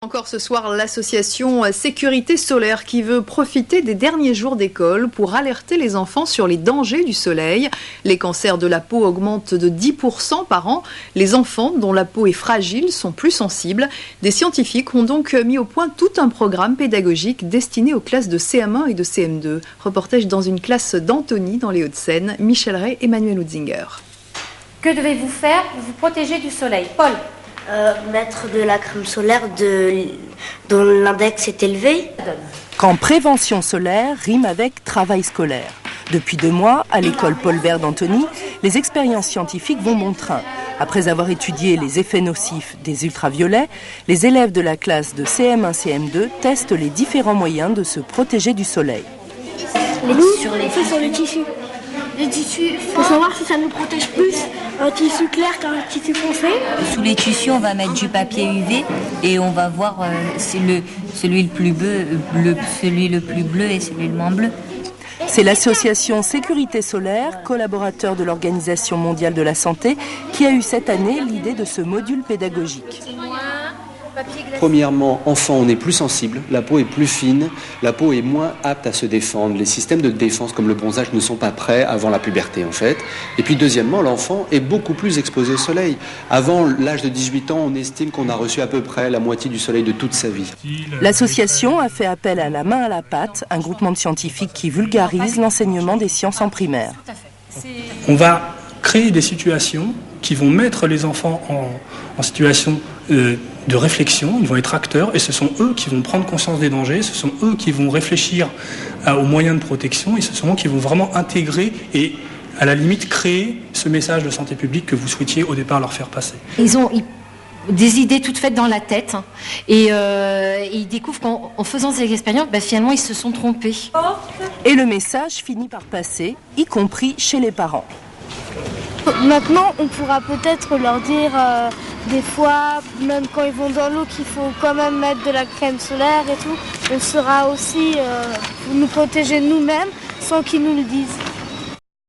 Encore ce soir, l'association Sécurité Solaire qui veut profiter des derniers jours d'école pour alerter les enfants sur les dangers du soleil. Les cancers de la peau augmentent de 10% par an. Les enfants dont la peau est fragile sont plus sensibles. Des scientifiques ont donc mis au point tout un programme pédagogique destiné aux classes de CM1 et de CM2. Reportage dans une classe d'Antony dans les Hauts-de-Seine. Michel Ray, Emmanuel Houtzinger. Que devez-vous faire pour vous protéger du soleil? Paul? Mettre de la crème solaire dont l'index est élevé. Quand prévention solaire rime avec travail scolaire. Depuis 2 mois, à l'école Paul Bert d'Antony, les expériences scientifiques vont bon train. Après avoir étudié les effets nocifs des ultraviolets, les élèves de la classe de CM1-CM2 testent les différents moyens de se protéger du soleil. Sur les tissus. Les tissus, faut savoir si ça nous protège plus un tissu clair qu'un tissu foncé. Sous les tissus, on va mettre du papier UV et on va voir celui le plus bleu et celui le moins bleu. C'est l'association Sécurité Solaire, collaborateur de l'Organisation mondiale de la santé, qui a eu cette année l'idée de ce module pédagogique. Premièrement, enfant, on est plus sensible, la peau est plus fine, la peau est moins apte à se défendre. Les systèmes de défense comme le bronzage ne sont pas prêts avant la puberté en fait. Et puis deuxièmement, l'enfant est beaucoup plus exposé au soleil. Avant l'âge de 18 ans, on estime qu'on a reçu à peu près la moitié du soleil de toute sa vie. L'association a fait appel à la main à la pâte, un groupement de scientifiques qui vulgarise l'enseignement des sciences en primaire. On va créer des situations qui vont mettre les enfants en situation de réflexion, ils vont être acteurs et ce sont eux qui vont prendre conscience des dangers, ce sont eux qui vont réfléchir aux moyens de protection et ce sont eux qui vont vraiment intégrer et à la limite créer ce message de santé publique que vous souhaitiez au départ leur faire passer. Ils ont des idées toutes faites dans la tête et ils découvrent qu'en faisant ces expériences, finalement ils se sont trompés. Et le message finit par passer, y compris chez les parents. Maintenant, on pourra peut-être leur dire des fois, même quand ils vont dans l'eau, qu'il faut quand même mettre de la crème solaire et tout. On saura aussi nous protéger nous-mêmes sans qu'ils nous le disent.